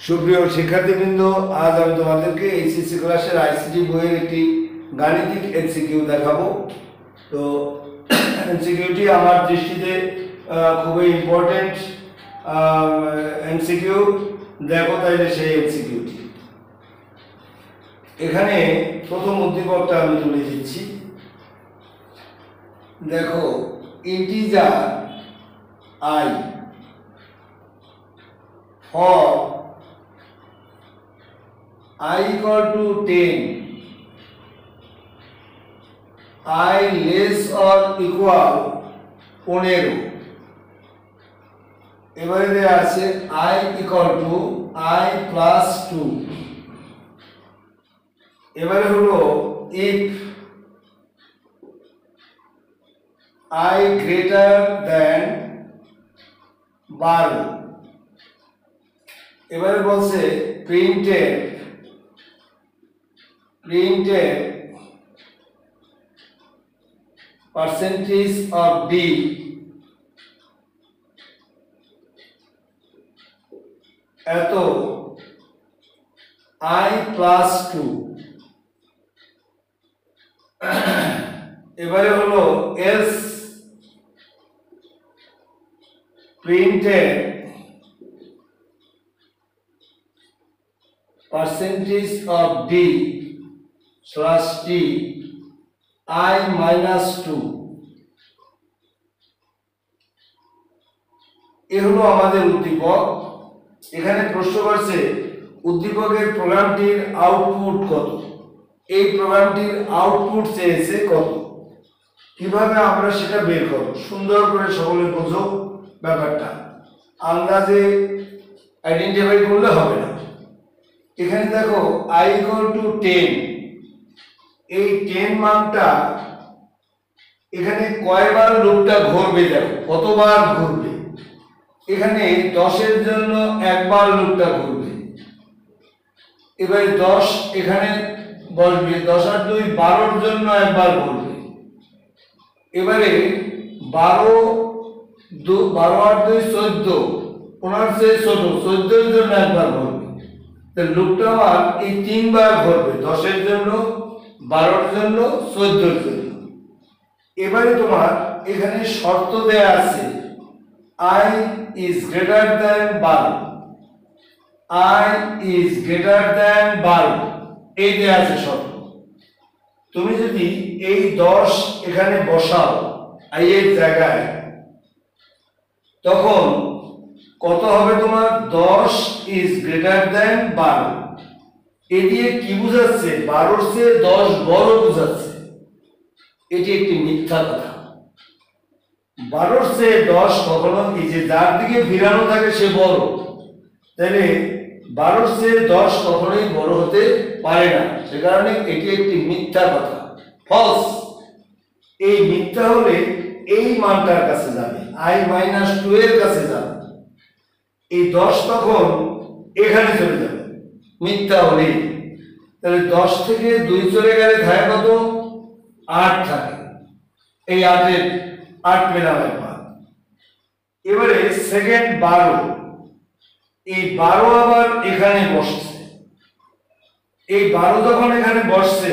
সুপ্রিয় শিক্ষার্থীবৃন্দ, আজ আমি তোমাদেরকে এইচএসসি ক্লাসের আইসিটি বইয়ের একটি গাণিতিক এমসিকিউ দেখাবো। তো এমসিকিউটি আমার দৃষ্টিতে খুবই ইম্পর্টেন্ট এমসিকিউ। দেখো তাইলে সেই এমসিকিউটি। এখানে প্রথম উদ্দীপকটা আমি তুলে দিচ্ছি। দেখো, integer I for I equal to 10, I less or equal 15, এবারে দেয়া আছে I equal to I plus 2। এবারে হলো if I greater than 12, এবারে বলছে প্রিন্টেড পার্সেন্টেজ অফ ডি এত আই প্লাস 2। এবারে হলো S printed percentage of D slash T I minus 2। এ হলো আমাদের উদ্দীপক। এখানে প্রশ্ন করছে উদ্দীপকের প্রোগ্রামটির আউটপুট কত। এই প্রোগ্রামটির আউটপুট চেয়েছে কত। কিভাবে আমরা সেটা বের করব, সুন্দর করে সকলে বোঝো ব্যাপারটা। আন্দাজে আইডেন্টিফাই করলে হবে না। এখানে দেখো I equal to 10, এই 10 মানটা এখানে কয়বার লুপটা ঘুরবে, দেখো কতবার ঘুরবে। এখানে 10 এর জন্য একবার লুপটা ঘুরবে। এবারে 10 এখানে বসবে, 10 আর 2 12 এর জন্য একবার ঘুরবে। এবারে 12 আর 2 14, 15 চেয়ে ছোট 14 এর জন্য একবার ঘুরবে। লুপটা আমার এই 3 বার ঘুরবে, 10 এর জন্য, 12 এর জন্য, 14 এর জন্য। এবারে তোমার এখানে শর্ত দেয়া আছে I is greater than 12, I is greater than 12, এই দেয়া আছে শর্ত। তুমি যদি এই 10 এখানে বসাও I এর জায়গায়, তখন কত হবে তোমার? 10 is greater than 12। এ দিয়ে কি বুঝাচ্ছে? 12 এর চেয়ে 10 বড় বুঝাচ্ছে। এটি একটি মিথ্যা কথা। 12 এর চেয়ে 10 কখনো, এই যে যার দিকে ফিরানো থাকে সে বড়, তাহলে 12 এর চেয়ে 10 কখনোই বড় হতে পারে না। সে কারণে এটি একটি মিথ্যা কথা, ফলস। এই মিথ্যা হলে এই মানটার কাছে যাবে, I minus 2 এর কাছে যাবে। এই 10 তখন এখানে চলে যাবে মিথ্যা হলে। তাহলে 10 থেকে 2 চলে গেলে থাকে কত? 8 থাকে। এই 8 পেলাম একবার। এবারে সেকেন্ড 12, এই 12 আবার এখানে বসছে। এই 12 যখন এখানে বসছে,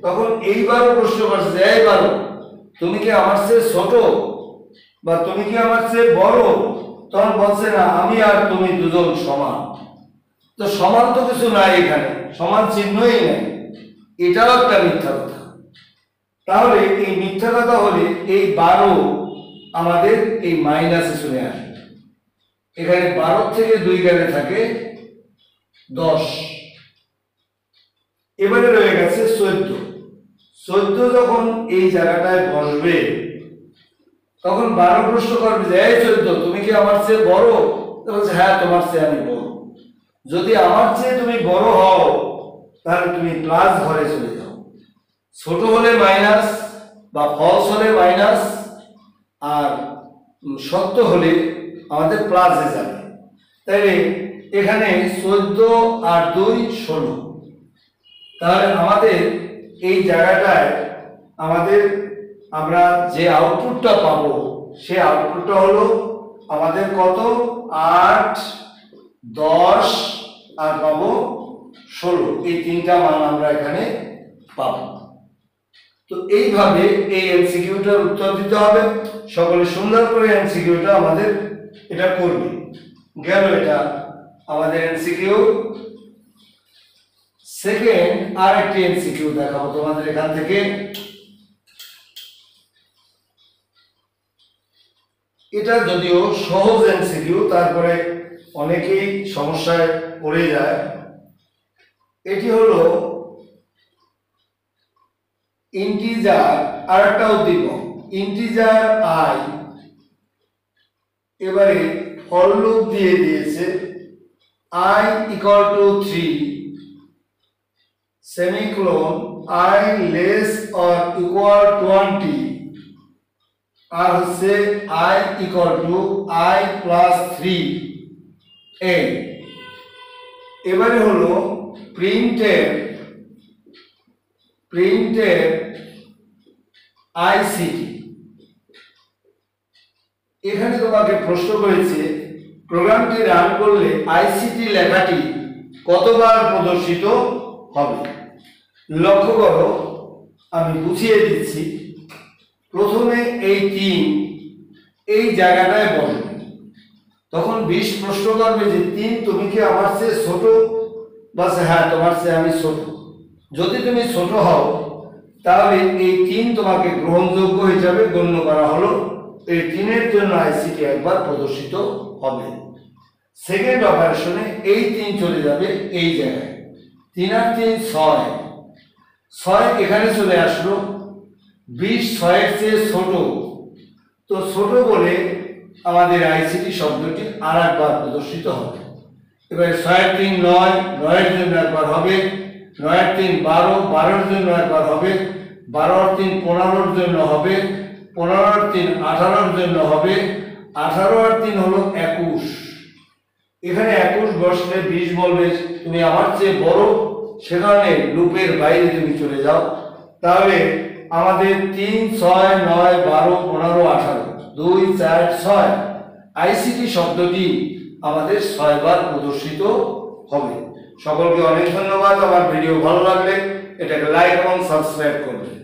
তখন এইবারও প্রশ্ন করছে, এই 12 তুমি কি আমার চেয়ে ছোট বা তুমি কি আমার চেয়ে বড়? তখন বলছে না, আমি আর তুমি দুজন সমান। তো সমান তো কিছু নাই, এখানে সমান চিহ্নই নাই। এটাও একটা মিথ্যা কথা। তাহলে এই মিথ্যা কথা হলে এই 12 আমাদের এই মাইনাসে চলে আসে। এখানে 12 থেকে 2 গেলে থাকে 10। এবারে রয়ে গেছে 14 যখন এই জায়গাটায় বসবে, তখন 12 প্রশ্ন করবে যে, এই 14 তুমি কি আমার চেয়ে বড়? বলছে হ্যাঁ, তোমার চেয়ে আমি বড়। যদি আমার চেয়ে তুমি বড় হও, তাহলে তুমি প্লাস ঘরে চলে যাও। ছোট হলে মাইনাস বা ফলস হলে মাইনাস, আর সত্য হলে আমাদের প্লাসে যাবে। তাইলে এখানে 14 আর 2 16। তাহলে আমাদের এই জায়গাটায় আমরা যে আউটপুটটা পাবো, সেই আউটপুটটা হলো আমাদের কত? 8, 10 আর পাবো 16, এই তিনটা মান আমরা এখানে পাবো। তো এইভাবে এই এমসিকিউটার উত্তর দিতে হবে। সকলে সুন্দর করে এমসিকিউটা আমাদের এটা করবে। গেল এটা আমাদের এমসিকিউ। সেকেন্ড আর একটি এমসিকিউ দেখাবো তোমাদের এখান থেকে। এটা যদিও সহজ এমসিকিউ, তারপরে অনেকেই সমস্যায় পড়ে যায়। এটি হলো ইন্টিজার আর একটা উদ্দীপক ইন্টিজার আই, এবারে ফর লুপ দিয়ে দিয়েছে i equal to 3 semicolon i less or equal 20 আর হচ্ছে i equal to i plus 3 n। এবারে হলো প্রিন্টেড আইসিটি। এখানে তোমাকে প্রশ্ন করেছে প্রোগ্রামটি রান করলে আইসিটি লেখাটি কতবার প্রদর্শিত হবে। লক্ষ্য করো, আমি বুঝিয়ে দিচ্ছি। প্রথমে এই 3 এই জায়গাটায় বসবে, তখন 20 প্রশ্ন করবে যে 3 তুমি কি আমার চেয়ে ছোট, বাস হ্যাঁ তোমার চেয়ে আমি ছোট। যদি তুমি ছোট হও তাহলে এই 3 তোমাকে গ্রহণযোগ্য হিসাবে গণ্য করা হলো, এই 3-এর জন্য আইসিটি একবার প্রদর্শিত হবে। সেকেন্ড অপারেশনে এই 3 চলে যাবে এই জায়গায়, 3 আর 3 6 এখানে চলে আসলো। 20 6-এর চেয়ে ছোট, তো ছোট বলে আমাদের আইসিটি শব্দটি আর একবার প্রদর্শিত হবে। এবারে 6-এর 3 9, 9-এর জন্য একবার হবে, 9-এর 3 12, 12-এর জন্য একবার হবে, 12-এর 3 15-এর জন্য হবে, 15-এর 3 18-এর জন্য হবে, 18-এর 3 হলো 21। এখানে 21 বসলে 20 বলবে তুমি আমার চেয়ে বড়, সে কারণে লুপের বাইরে তুমি চলে যাও। তাহলে আমাদের 3 6 9 12 15 18 2 4 6 আইসিটি শব্দটি আমাদের 6 বার প্রদর্শিত হবে। সকলকে অনেক ধন্যবাদ। আমার ভিডিও ভালো লাগলে এটাকে লাইক এবং সাবস্ক্রাইব করবেন।